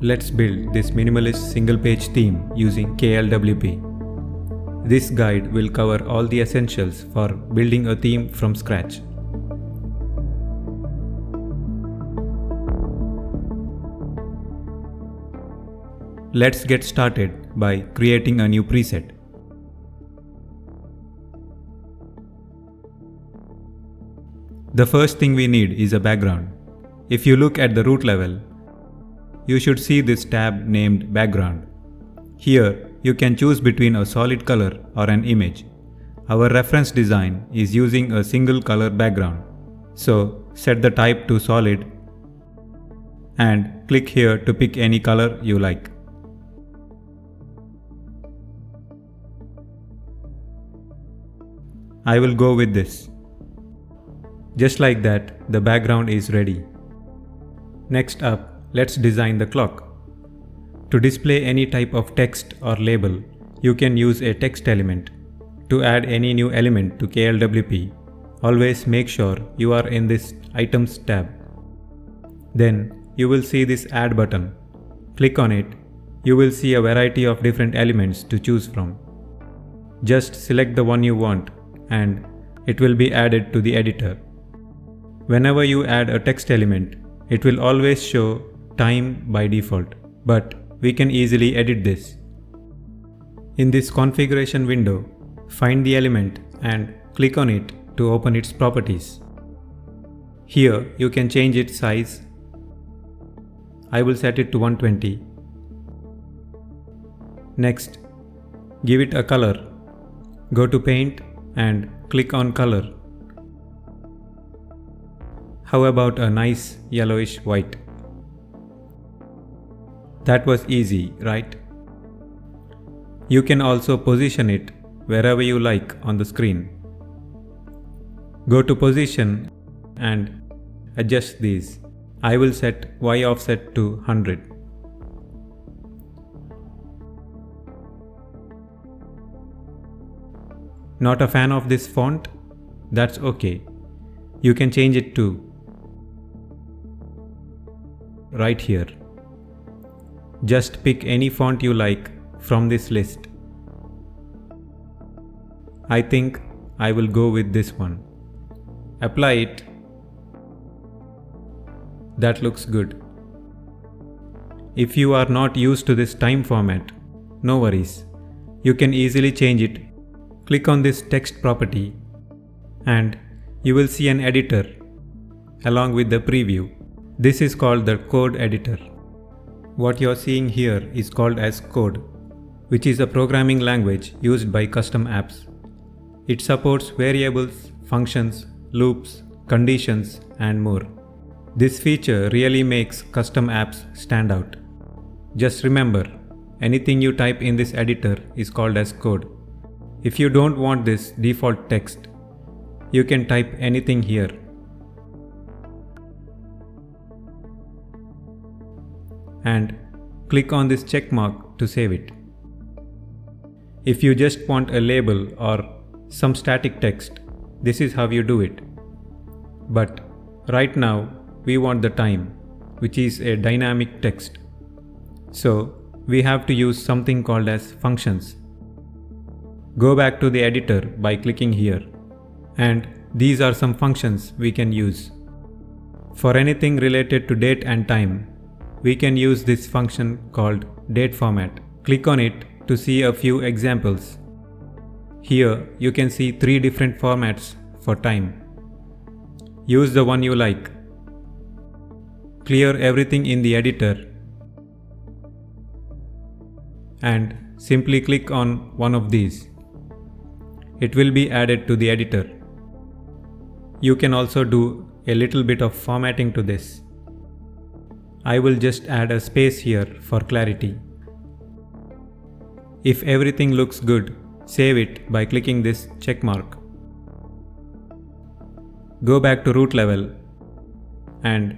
Let's build this minimalist single-page theme using KLWP. This guide will cover all the essentials for building a theme from scratch. Let's get started by creating a new preset. The first thing we need is a background. If you look at the root level, you should see this tab named Background. Here, you can choose between a solid color or an image. Our reference design is using a single color background. So, set the type to solid and click here to pick any color you like. I will go with this. Just like that, the background is ready. Next up, let's design the clock. To display any type of text or label, you can use a text element. To add any new element to KLWP, always make sure you are in this Items tab. Then, you will see this Add button. Click on it. You will see a variety of different elements to choose from. Just select the one you want and it will be added to the editor. Whenever you add a text element, it will always show time by default, but we can easily edit this. In this configuration window, find the element and click on it to open its properties. Here you can change its size. I will set it to 120. Next, give it a color. Go to Paint and click on Color. How about a nice yellowish white? That was easy, right? You can also position it wherever you like on the screen. Go to Position and adjust these. I will set Y offset to 100. Not a fan of this font? That's okay. You can change it to right here. Just pick any font you like from this list. I think I will go with this one. Apply it. That looks good. If you are not used to this time format, no worries. You can easily change it. Click on this text property and you will see an editor along with the preview. This is called the code editor. What you are seeing here is called as code, which is a programming language used by custom apps. It supports variables, functions, loops, conditions, and more. This feature really makes custom apps stand out. Just remember, anything you type in this editor is called as code. If you don't want this default text, you can type anything here. And click on this check mark to save it. If you just want a label or some static text, this is how you do it. But right now, we want the time, which is a dynamic text. So we have to use something called as functions. Go back to the editor by clicking here. And these are some functions we can use. For anything related to date and time, we can use this function called dateFormat. Click on it to see a few examples. Here you can see 3 different formats for time. Use the one you like. Clear everything in the editor and simply click on one of these. It will be added to the editor. You can also do a little bit of formatting to this. I will just add a space here for clarity. If everything looks good, save it by clicking this check mark. Go back to root level and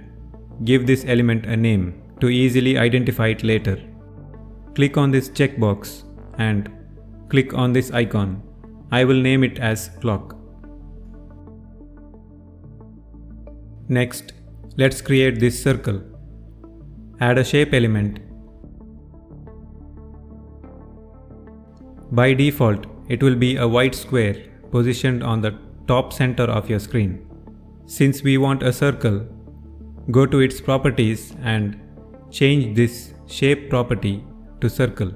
give this element a name to easily identify it later. Click on this checkbox and click on this icon. I will name it as clock. Next, let's create this circle. Add a shape element By default, it will be a white square positioned on the top center of your screen. Since we want a circle, go to its properties and change this shape property to circle.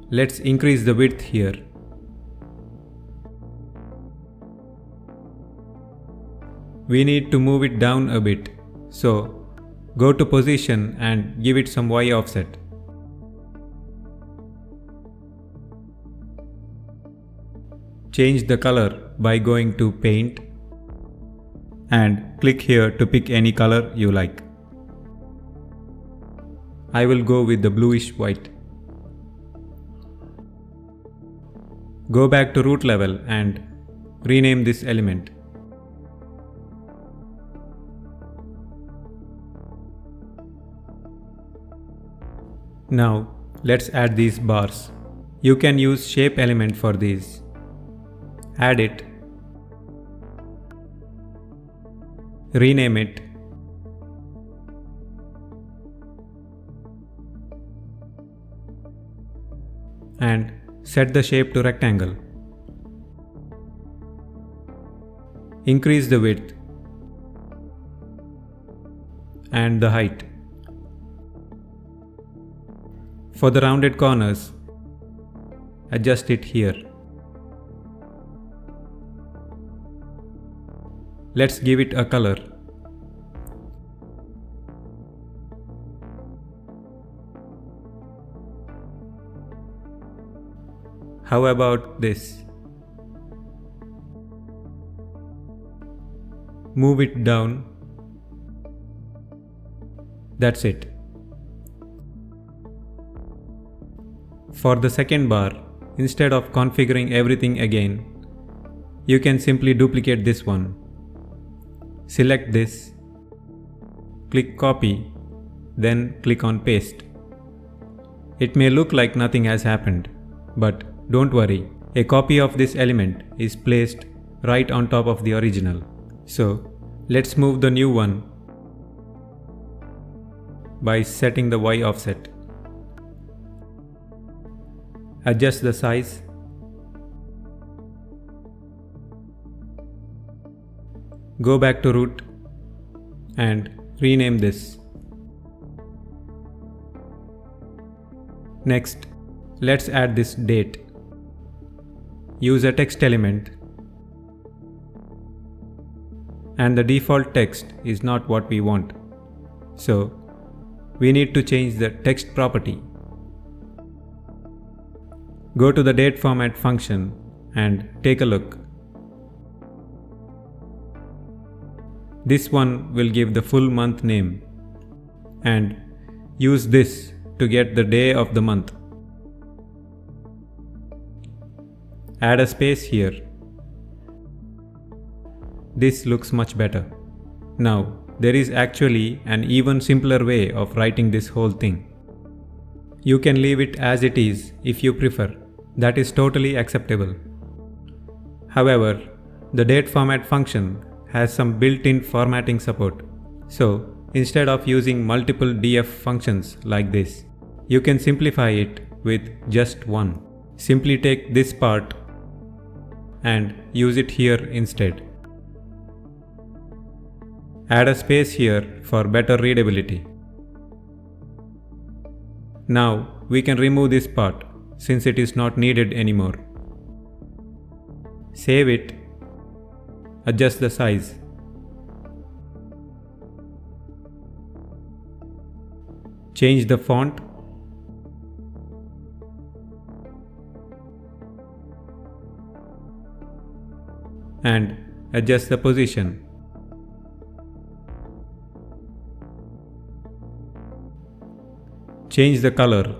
Let's increase the width here. We need to move it down a bit, so go to position and give it some Y offset. Change the color by going to Paint and click here to pick any color you like. I will go with the bluish white. Go back to root level and rename this element. Now let's add these bars. You can use shape element for these. Add it, rename it, and set the shape to rectangle. Increase the width and the height. For the rounded corners, adjust it here. Let's give it a color. How about this? Move it down. That's it. For the second bar, instead of configuring everything again, you can simply duplicate this one. Select this, click copy, then click on paste. It may look like nothing has happened, but don't worry, a copy of this element is placed right on top of the original. So let's move the new one by setting the Y offset. Adjust the size. Go back to root and rename this. Next, let's add this date. Use a text element, and the default text is not what we want. So, we need to change the text property. Go to the date format function and take a look. This one will give the full month name, and use this to get the day of the month. Add a space here. This looks much better. Now, there is actually an even simpler way of writing this whole thing. You can leave it as it is if you prefer. That is totally acceptable. However, the date format function has some built-in formatting support. So, instead of using multiple df functions like this, you can simplify it with just one. Simply take this part and use it here instead. Add a space here for better readability. Now we can remove this part since it is not needed anymore. Save it. Adjust the size. Change the font. And adjust the position. Change the color.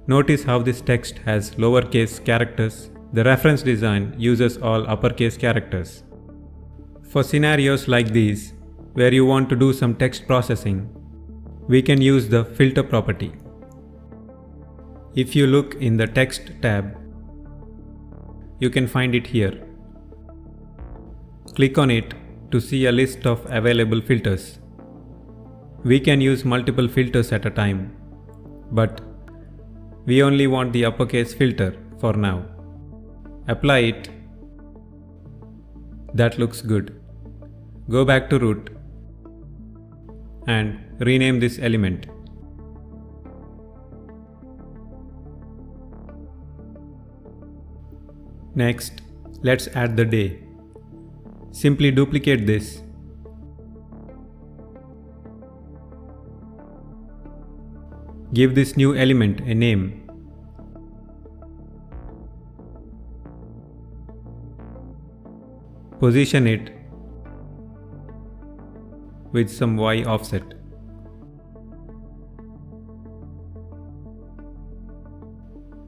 Notice how this text has lowercase characters. The reference design uses all uppercase characters. For scenarios like these, where you want to do some text processing, we can use the filter property. If you look in the Text tab, you can find it here. Click on it to see a list of available filters. We can use multiple filters at a time, but we only want the uppercase filter for now. Apply it. That looks good. Go back to root and rename this element. Next, let's add the day. Simply duplicate this. Give this new element a name. Position it with some Y offset.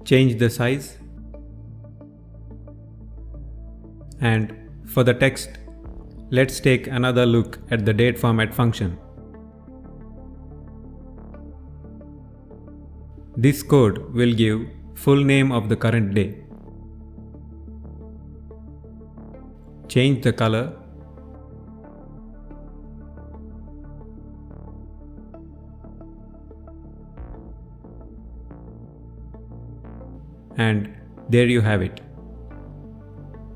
Change the size. And for the text, let's take another look at the dateFormat function. This code will give full name of the current day. Change the color. And there you have it.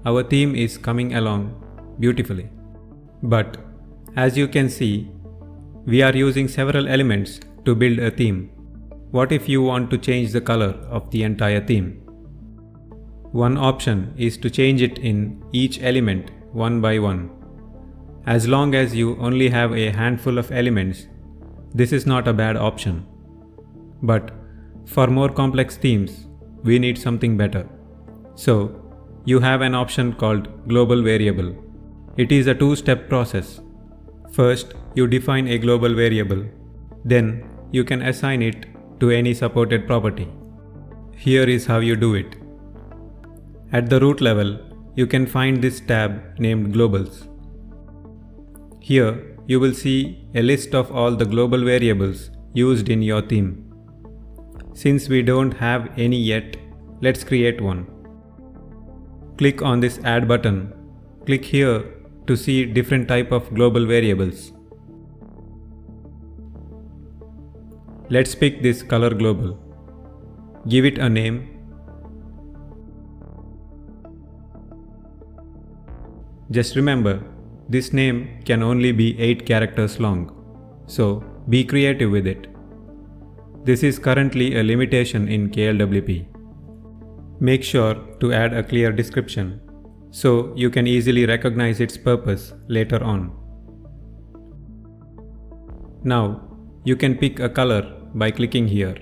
Our theme is coming along beautifully. But as you can see, we are using several elements to build a theme. What if you want to change the color of the entire theme? One option is to change it in each element one by one. As long as you only have a handful of elements, this is not a bad option. But for more complex themes, we need something better. So, you have an option called global variable. It is a two-step process. First, you define a global variable. Then, you can assign it to any supported property. Here is how you do it. At the root level, you can find this tab named Globals. Here, you will see a list of all the global variables used in your theme. Since we don't have any yet, let's create one. Click on this Add button. Click here to see different type of global variables. Let's pick this color global. Give it a name. Just remember, this name can only be 8 characters long, so be creative with it. This is currently a limitation in KLWP. Make sure to add a clear description so you can easily recognize its purpose later on. Now, you can pick a color by clicking here.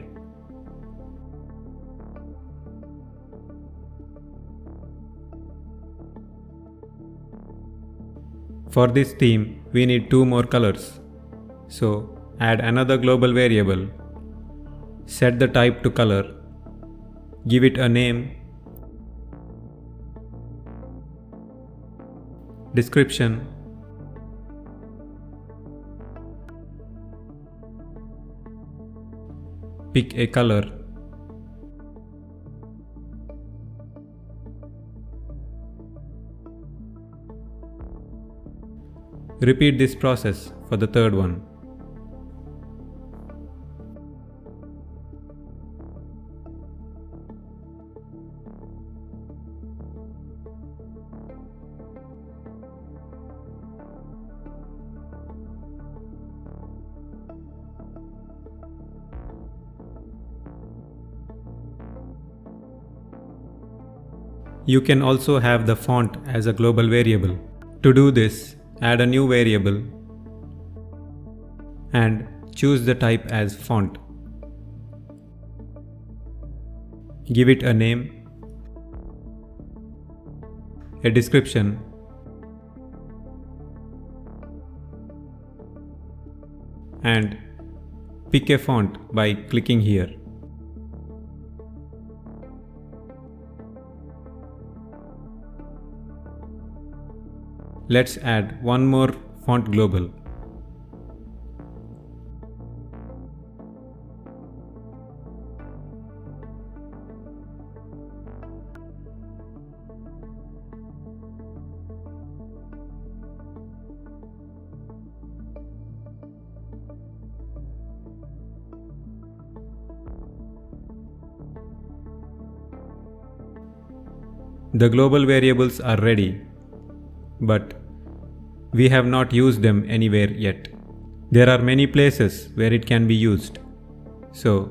For this theme, we need 2 more colors. So, add another global variable. Set the type to color. Give it a name. Description. Pick a color. Repeat this process for the third one. You can also have the font as a global variable. To do this, add a new variable and choose the type as font. Give it a name, a description, and pick a font by clicking here. Let's add one more font global. The global variables are ready, but we have not used them anywhere yet. There are many places where it can be used. So,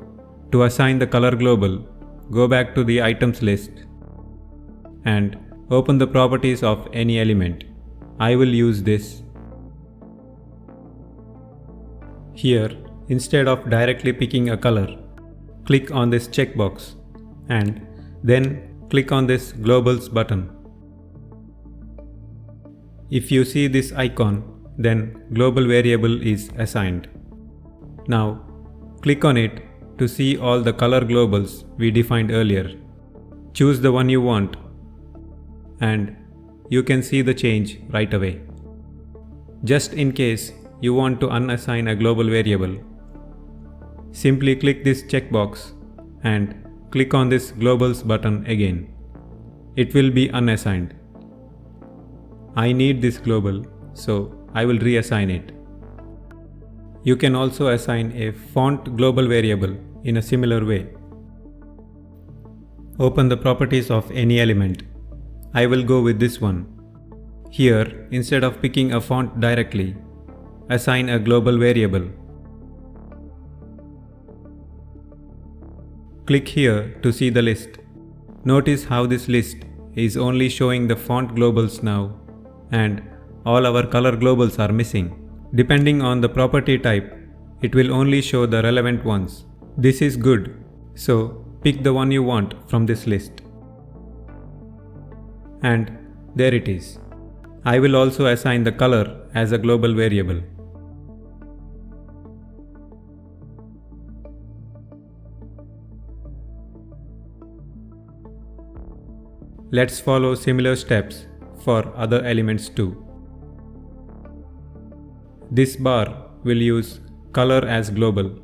to assign the color global, go back to the items list and open the properties of any element. I will use this. Here, instead of directly picking a color, click on this checkbox and then click on this Globals button. If you see this icon, then global variable is assigned. Now, click on it to see all the color globals we defined earlier. Choose the one you want and you can see the change right away. Just in case you want to unassign a global variable, simply click this checkbox and click on this Globals button again. It will be unassigned. I need this global, so I will reassign it. You can also assign a font global variable in a similar way. Open the properties of any element. I will go with this one. Here, instead of picking a font directly, assign a global variable. Click here to see the list. Notice how this list is only showing the font globals now, and all our color globals are missing. Depending on the property type, it will only show the relevant ones. This is good, so pick the one you want from this list. And there it is. I will also assign the color as a global variable. Let's follow similar steps for other elements too. This bar will use color as global.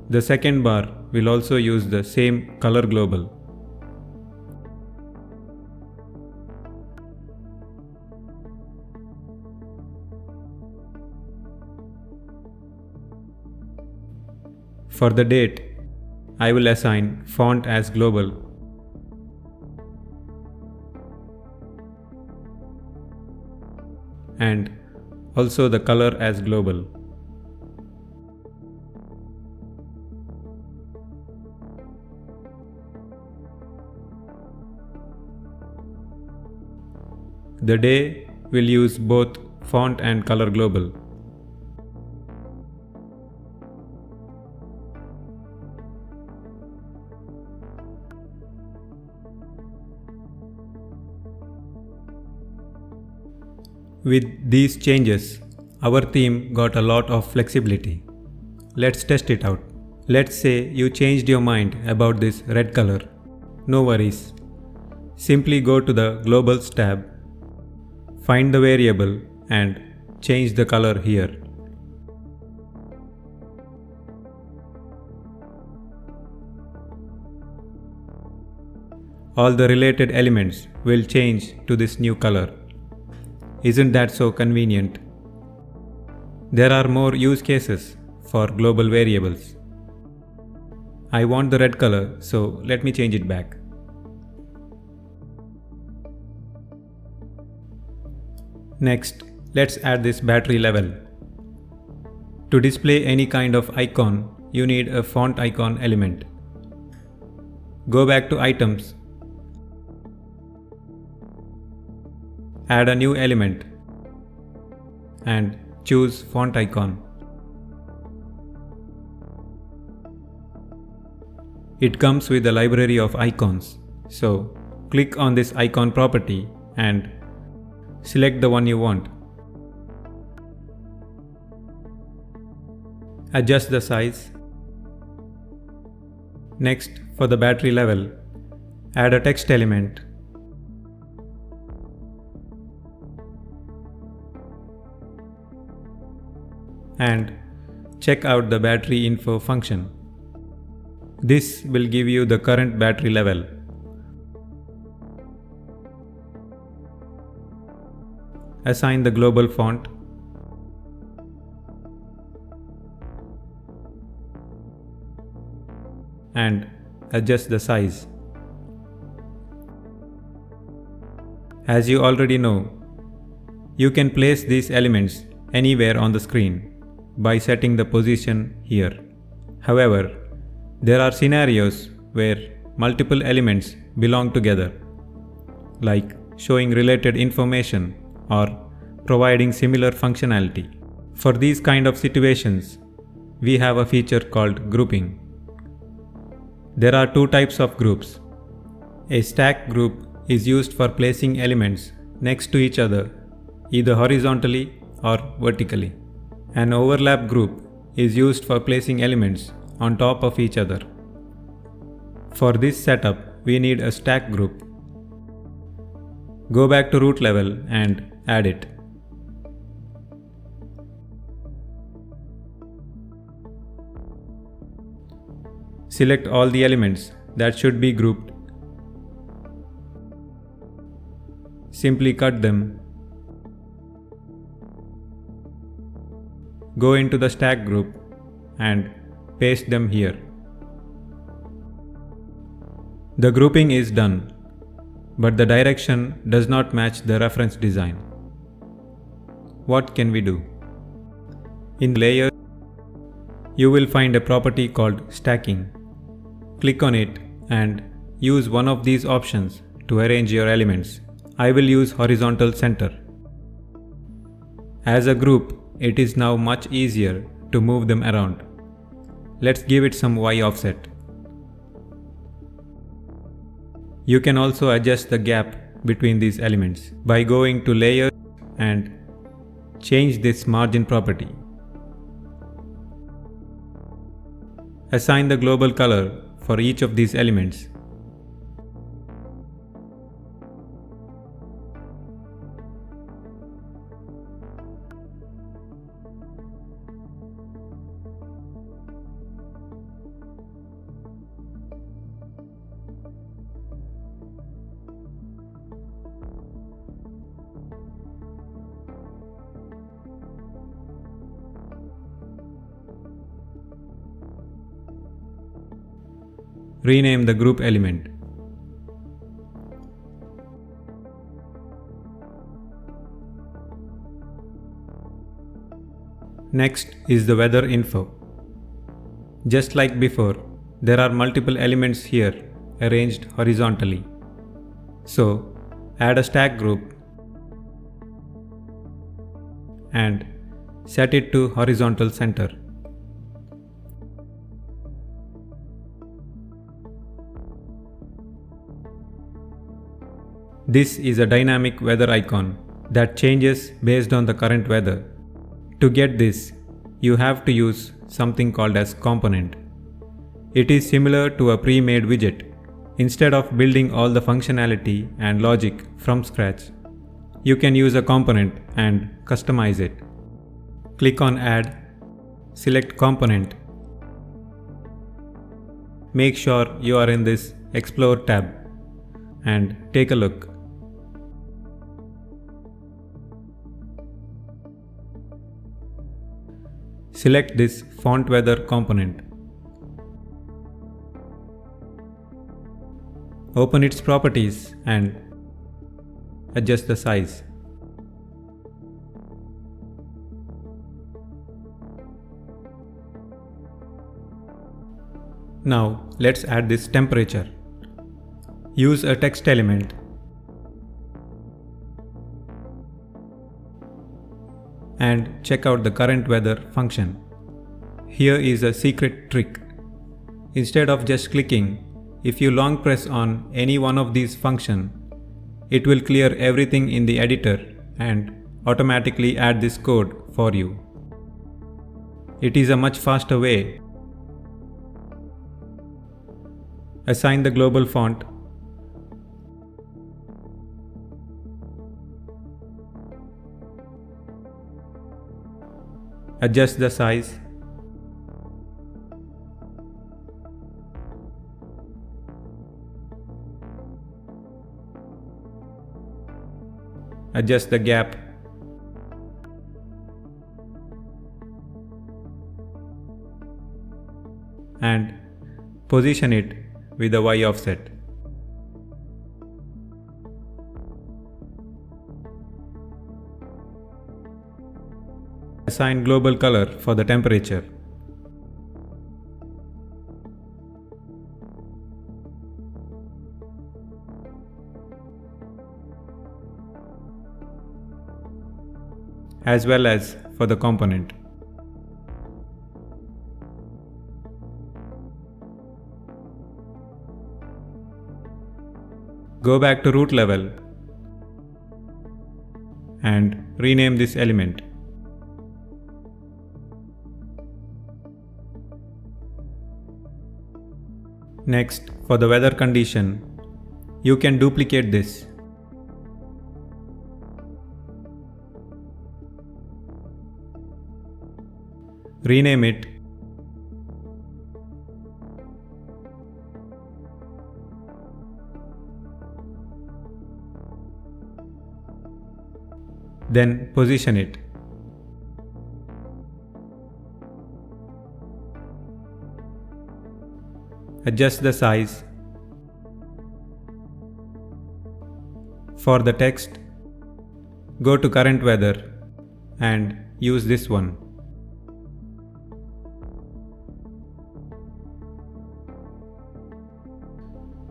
The second bar will also use the same color global. For the date, I will assign font as global. And also the color as global. The day will use both font and color global. With these changes, our theme got a lot of flexibility. Let's test it out. Let's say you changed your mind about this red color. No worries. Simply go to the Globals tab, find the variable and change the color here. All the related elements will change to this new color. Isn't that so convenient? There are more use cases for global variables. I want the red color, so let me change it back. Next, let's add this battery level. To display any kind of icon, you need a font icon element. Go back to items. Add a new element and choose font icon. It comes with a library of icons, so click on this icon property and select the one you want. Adjust the size. Next, for the battery level, add a text element. And check out the battery info function. This will give you the current battery level. assign the global font, and adjust the size. As you already know, you can place these elements anywhere on the screen by setting the position here. However, there are scenarios where multiple elements belong together, like showing related information or providing similar functionality. For these kind of situations, we have a feature called grouping. There are two types of groups. A stack group is used for placing elements next to each other, either horizontally or vertically. An overlap group is used for placing elements on top of each other. For this setup, we need a stack group. Go back to root level and add it. Select all the elements that should be grouped. Simply cut them. Go into the stack group and paste them here. The grouping is done, but the direction does not match the reference design. What can we do? In Layers, you will find a property called stacking. Click on it and use one of these options to arrange your elements. I will use horizontal center. As a group, it is now much easier to move them around. Let's give it some Y offset. You can also adjust the gap between these elements by going to Layers and change this margin property. Assign the global color for each of these elements. Rename the group element. Next is the weather info. Just like before, there are multiple elements here arranged horizontally. So, add a stack group and set it to horizontal center. This is a dynamic weather icon that changes based on the current weather. To get this, you have to use something called as component. It is similar to a pre-made widget. Instead of building all the functionality and logic from scratch, you can use a component and customize it. Click on Add, select Component. Make sure you are in this Explore tab and take a look. Select this Font Weather component. Open its properties and adjust the size. Now let's add this temperature. Use a text element and check out the current weather function. Here is a secret trick. Instead of just clicking, if you long press on any one of these functions, it will clear everything in the editor and automatically add this code for you. It is a much faster way. Assign the global font. Adjust the size. Adjust the gap Position it with the Y offset. Assign global color for the temperature. As well as for the component. Go back to root level and rename this element. Next, for the weather condition, you can duplicate this. Rename it then position it. Adjust the size. For the text, go to current weather and use this one.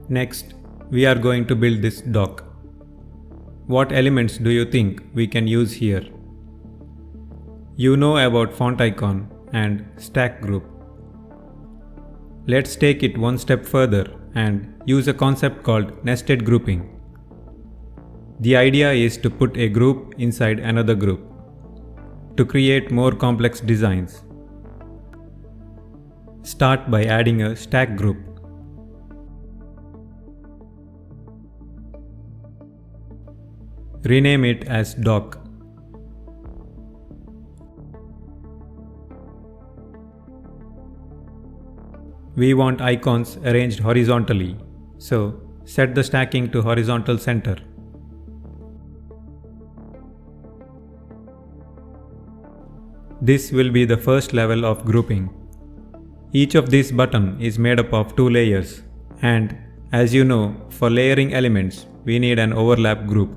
Next, we are going to build this dock. What elements do you think we can use here? You know about font icon and stack group. Let's take it one step further and use a concept called nested grouping. The idea is to put a group inside another group to create more complex designs. Start by adding a stack group. Rename it as dock. We want icons arranged horizontally, so set the stacking to horizontal center. This will be the first level of grouping. Each of these buttons is made up of 2 layers, and as you know, for layering elements, we need an overlap group.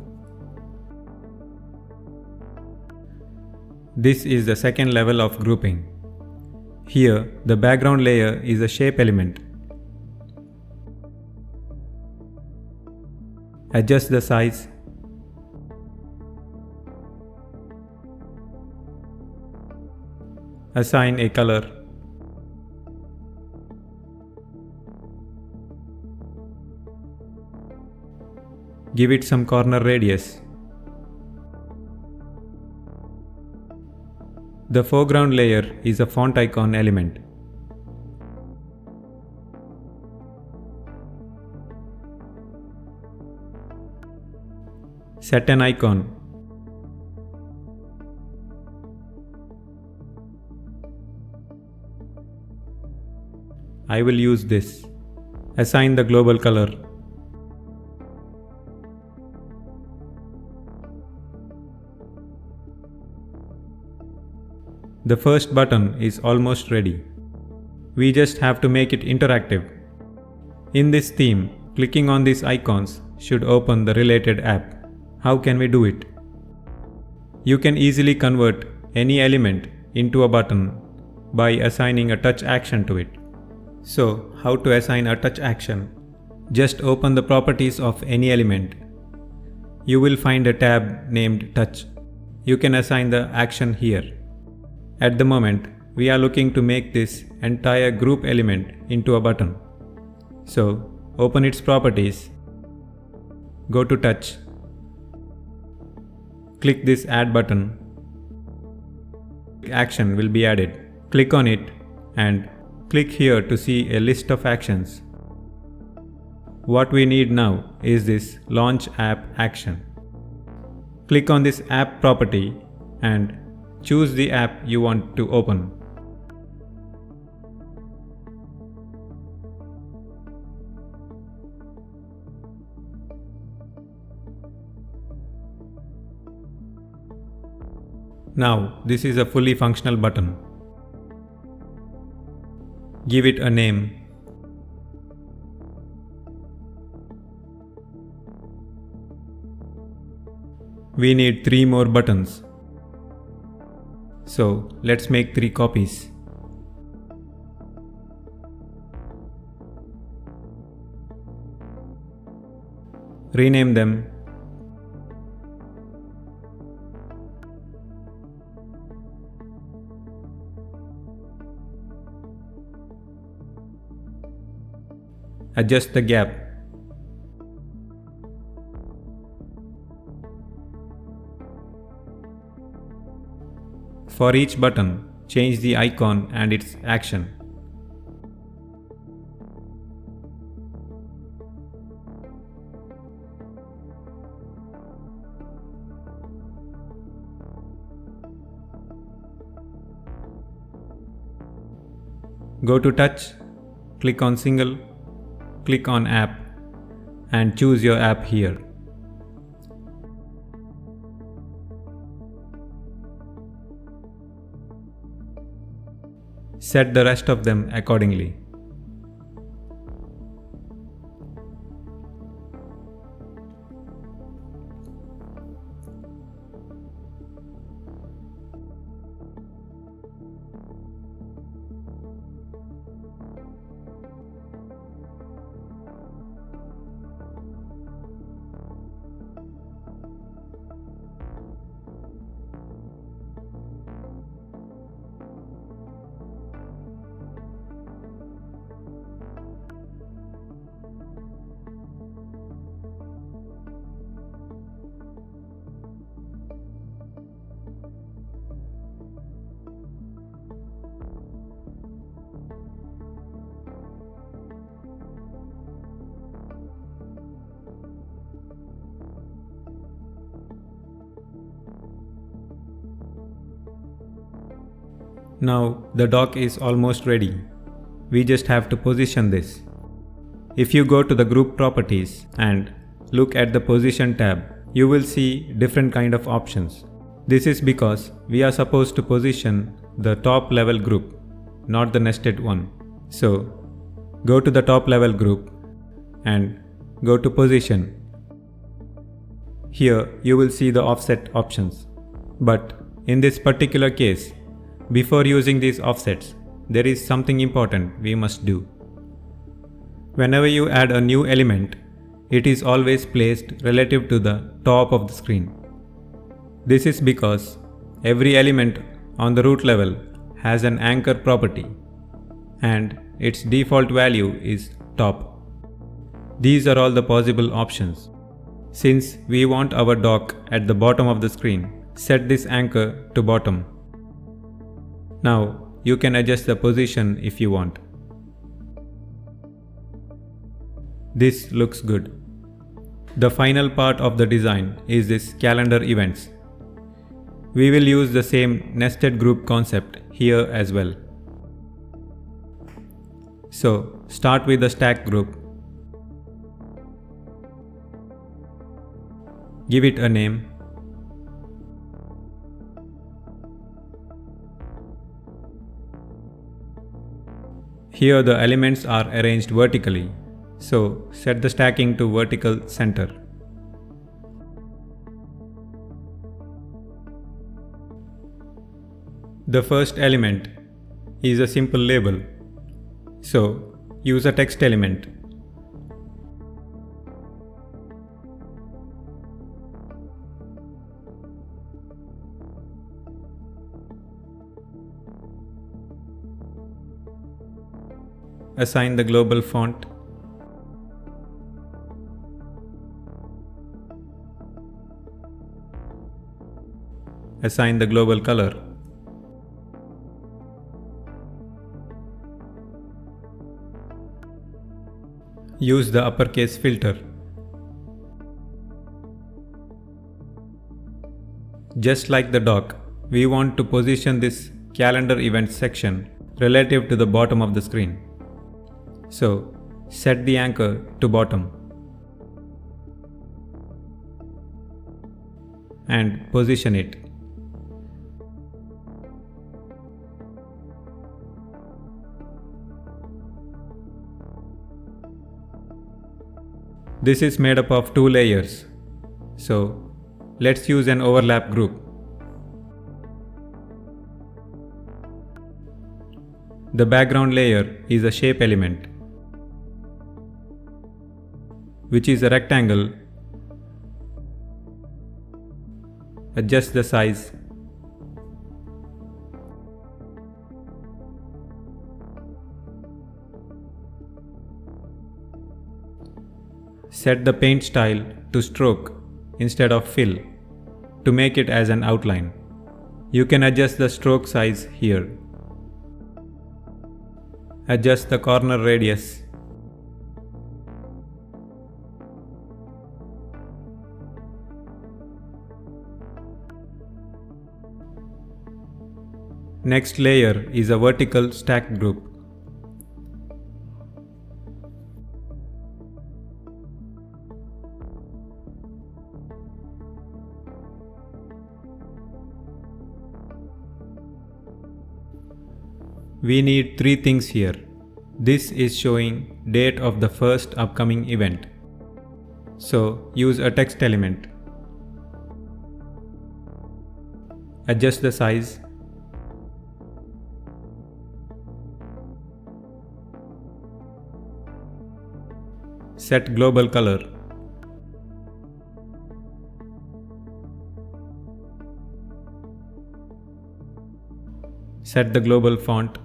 This is the second level of grouping. Here, the background layer is a shape element. Adjust the size. Assign a color. Give it some corner radius. The foreground layer is a font icon element. Set an icon. I will use this. Assign the global color. The first button is almost ready. We just have to make it interactive. In this theme, clicking on these icons should open the related app. How can we do it? You can easily convert any element into a button by assigning a touch action to it. So, how to assign a touch action? Just open the properties of any element. You will find a tab named Touch. You can assign the action here. At the moment, we are looking to make this entire group element into a button. So, open its properties, go to Touch, click this Add button. Action will be added. Click on it and click here to see a list of actions. What we need now is this Launch App action. Click on this app property and choose the app you want to open. Now, this is a fully functional button. Give it a name. We need 3 more buttons. So let's make 3 copies. Rename them. Adjust the gap. For each button, change the icon and its action. Go to Touch, click on Single, click on App, and choose your app here. Set the rest of them accordingly. Now the dock is almost ready. We just have to position this. If you go to the group properties and look at the position tab, you will see different kind of options. This is because we are supposed to position the top level group, not the nested one. So go to the top level group and go to position. Here you will see the offset options. But in this particular case, before using these offsets, there is something important we must do. Whenever you add a new element, it is always placed relative to the top of the screen. This is because every element on the root level has an anchor property, and its default value is top. These are all the possible options. Since we want our dock at the bottom of the screen, set this anchor to bottom. Now you can adjust the position if you want. This looks good. The final part of the design is this calendar events. We will use the same nested group concept here as well. So start with the stack group. Give it a name. Here the elements are arranged vertically, so set the stacking to vertical center. The first element is a simple label, so use a text element. Assign the global font. Assign the global color. Use the uppercase filter. Just like the dock, we want to position this calendar events section relative to the bottom of the screen. So set the anchor to bottom and position it. This is made up of 2 layers. So Let's use an overlap group. The background layer is a shape element, which is a rectangle. Adjust the size. Set the paint style to stroke instead of fill to make it as an outline. You can adjust the stroke size here. Adjust the corner radius. Next layer is a vertical stacked group. We need 3 things here. This is showing date of the first upcoming event. So use a text element. Adjust the size. Set global color. Set the global font.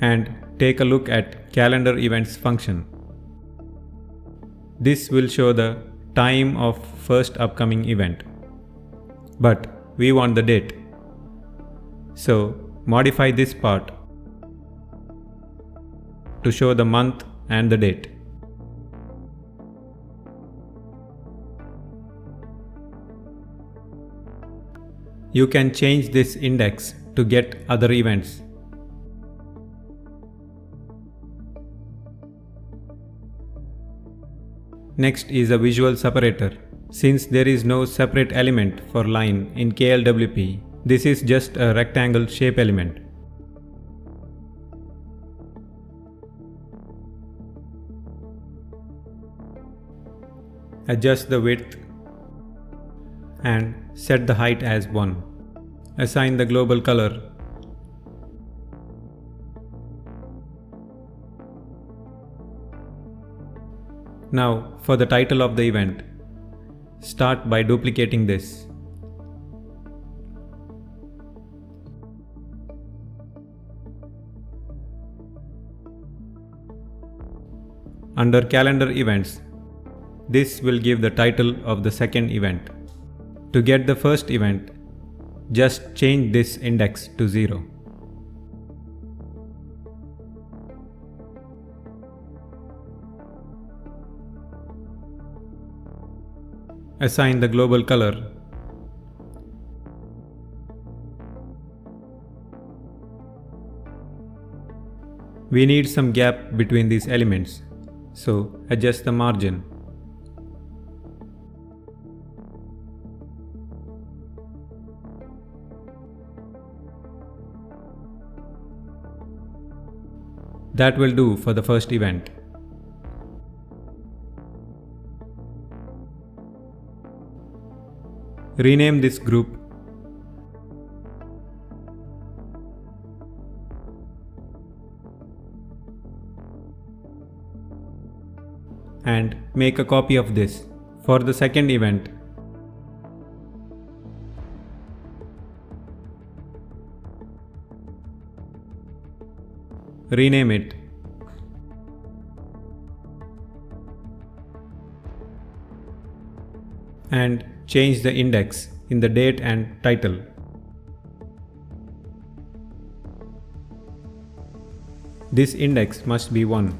And take a look at calendar events function. This will show the time of first upcoming event. But we want the date. So modify this part to show the month and the date. You can change this index to get other events. Next is a visual separator. Since there is no separate element for line in KLWP, this is just a rectangle shape element. Adjust the width and set the height as 1. Assign the global color. Now for the title of the event, start by duplicating this. Under calendar events, this will give the title of the second event. To get the first event, just change this index to 0. Assign the global color. We need some gap between these elements, so adjust the margin. That will do for the first event. Rename this group. And make a copy of this. For the second event, rename it. And change the index in the date and title. This index must be 1.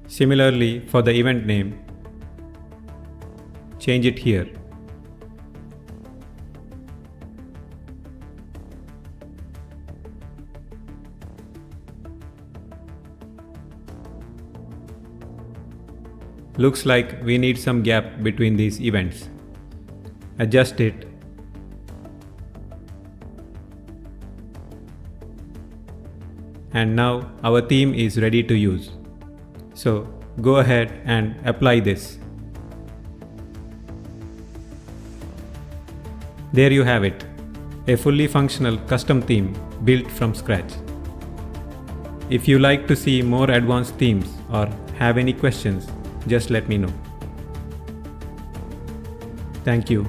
Similarly, for the event name, change it here. Looks like we need some gap between these events. Adjust it. and now our theme is ready to use. So go ahead and apply this. There you have it, a fully functional custom theme built from scratch. If you like to see more advanced themes or have any questions, just let me know. Thank you.